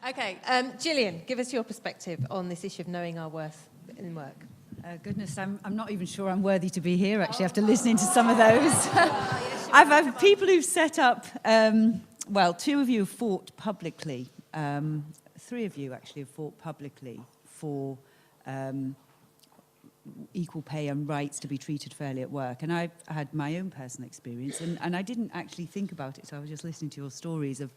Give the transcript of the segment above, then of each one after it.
Okay, Gillian, give us your perspective on this issue of knowing our worth in work. Goodness, I'm not even sure I'm worthy to be here, actually, after listening to some of those. I've had people who've set up, well, 2 of you have fought publicly. 3 of you, actually, have fought publicly for equal pay and rights to be treated fairly at work. And I've had my own personal experience, and I didn't actually think about it, so I was just listening to your stories of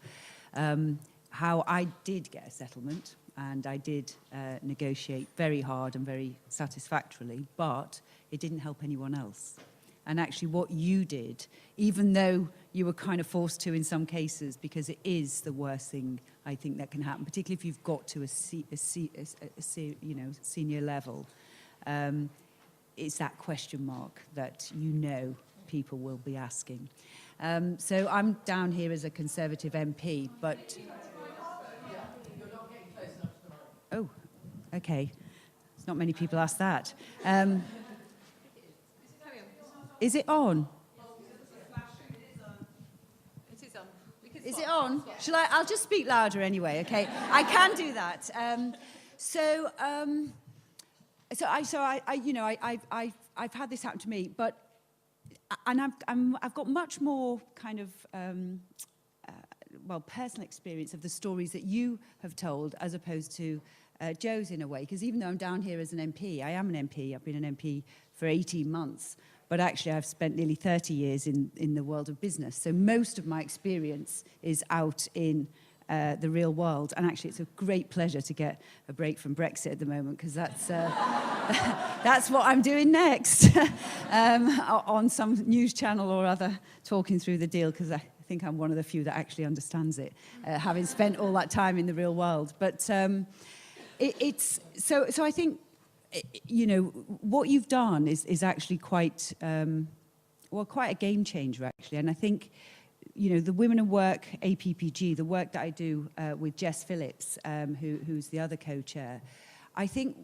how I did get a settlement, and I did negotiate very hard and very satisfactorily, but it didn't help anyone else. And actually what you did, even though you were kind of forced to in some cases, because it is the worst thing I think that can happen, particularly if you've got to a senior level, it's that question mark that people will be asking. So I'm down here as a Conservative MP, but... Oh, okay. There's not many people ask that. Is it on? It is on. Is it on? Shall I? I'll just speak louder anyway. Okay, I can do that. I've had this happen to me, but I've got much more kind of personal experience of the stories that you have told as opposed to Joe's in a way. Because even though I'm down here as an MP, I am an MP. I've been an MP for 18 months. But actually, I've spent nearly 30 years in the world of business. So most of my experience is out in the real world. And actually, it's a great pleasure to get a break from Brexit at the moment, because that's what I'm doing next on some news channel or other, talking through the deal, because I think I'm one of the few that actually understands it, having spent all that time in the real world. But so I think, what you've done is actually quite a game changer, actually. And I think, the Women at Work APPG, the work that I do with Jess Phillips, who's the other co-chair, I think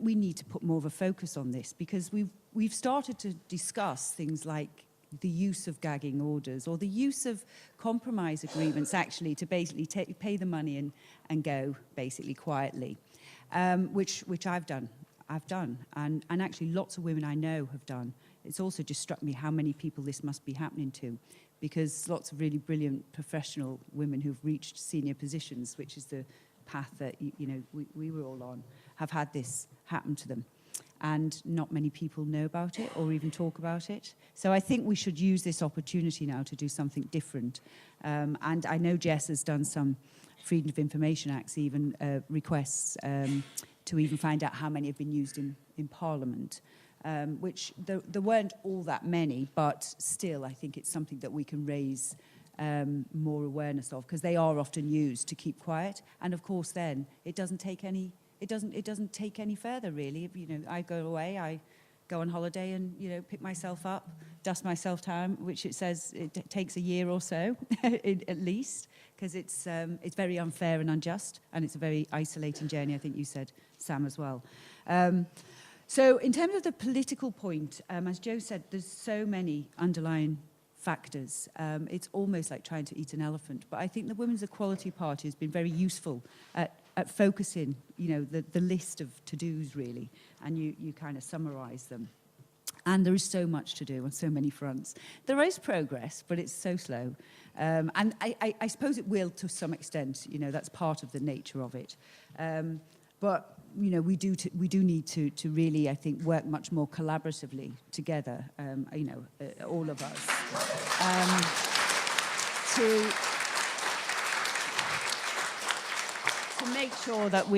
we need to put more of a focus on this, because we've started to discuss things like the use of gagging orders or the use of compromise agreements, actually, to basically pay the money and go basically quietly, which I've done, and actually lots of women I know have done. It's also just struck me how many people this must be happening to, because lots of really brilliant professional women who've reached senior positions, which is the path that we were all on, have had this happen to them. And not many people know about it or even talk about it. So I think we should use this opportunity now to do something different. And I know Jess has done some Freedom of Information Acts, even requests to even find out how many have been used in Parliament, which there weren't all that many, but still I think it's something that we can raise more awareness of, because they are often used to keep quiet. And of course then it doesn't take any further, really. I go away, I go on holiday and, pick myself up, dust myself down, which it says it takes a year or so, at least, because it's very unfair and unjust, and it's a very isolating journey, I think you said, Sam, as well. So in terms of the political point, as Joe said, there's so many underlying factors. It's almost like trying to eat an elephant. But I think the Women's Equality Party has been very useful at focusing, the list of to-dos, really, and you kind of summarise them. And there is so much to do on so many fronts. There is progress, but it's so slow. And I suppose it will to some extent, that's part of the nature of it. But we do need to really, I think, work much more collaboratively together, all of us, to make sure that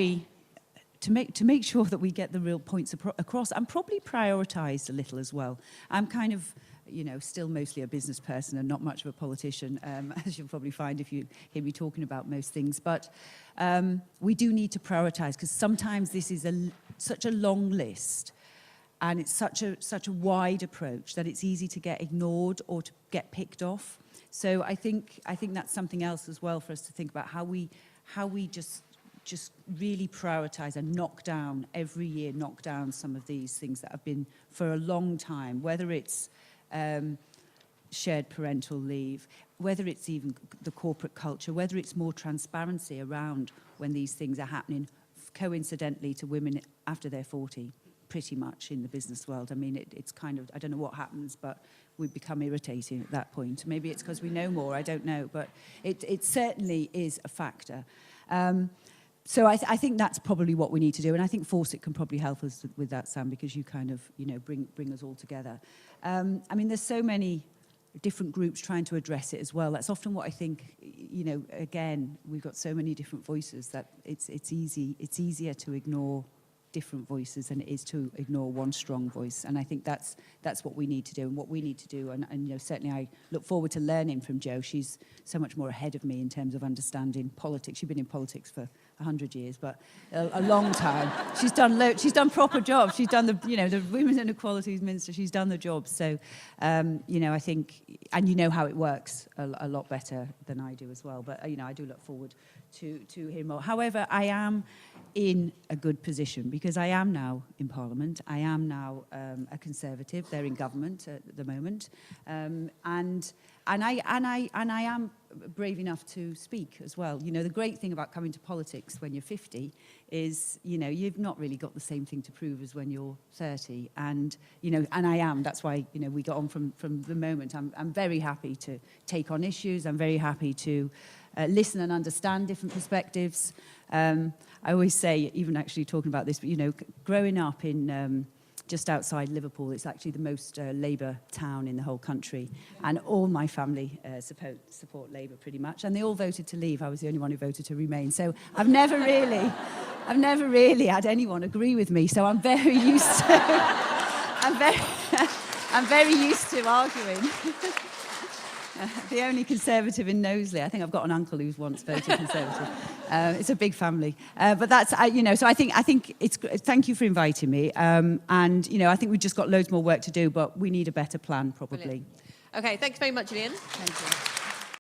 we get the real points across, and probably prioritise a little as well. I'm kind of, still mostly a business person and not much of a politician, as you'll probably find if you hear me talking about most things. But we do need to prioritise, because sometimes this is such a long list, and it's such a wide approach that it's easy to get ignored or to get picked off. So I think that's something else as well for us to think about, how we just really prioritise and knock down some of these things that have been for a long time, whether it's shared parental leave, whether it's even the corporate culture, whether it's more transparency around when these things are happening, coincidentally to women after they're 40, pretty much in the business world. I mean, it's kind of, I don't know what happens, but we become irritating at that point. Maybe it's because we know more, I don't know, but it certainly is a factor. So I think that's probably what we need to do, and I think Fawcett can probably help us with that, Sam, because you kind of, you know, bring us all together. I mean, there's so many different groups trying to address it as well. That's often what I think, you know, again, we've got so many different voices that it's easier to ignore different voices than it is to ignore one strong voice. And I think that's what we need to do, and what we need to do. And you know, certainly I look forward to learning from Jo. She's so much more ahead of me in terms of understanding politics. She's been in politics for 100 years, but a long time. She's done proper jobs. She's done the Women's Inequalities Minister. She's done the job. So, you know, I think, and you know how it works a lot better than I do as well. But, you know, I do look forward to hearing more. However, I am in a good position because I am now in Parliament. I am now a Conservative. They're in government at the moment, and I am brave enough to speak as well. You know, the great thing about coming to politics when you're 50 is, you know, you've not really got the same thing to prove as when you're 30. And, you know, and I am. That's why, you know, we got on from the moment. I'm very happy to take on issues. I'm very happy to listen and understand different perspectives. I always say, even actually talking about this, but, you know, growing up in just outside Liverpool, it's actually the most Labour town in the whole country. And all my family support Labour pretty much. And they all voted to leave. I was the only one who voted to remain. So I've never really had anyone agree with me. So I'm very used to, I'm very used to arguing. The only Conservative in Knowsley. I think I've got an uncle who's once voted Conservative. It's a big family, but that's you know. So I think it's. Thank you for inviting me, and you know, I think we've just got loads more work to do, but we need a better plan probably. Brilliant. Okay, thanks very much, Gillian. Thank you.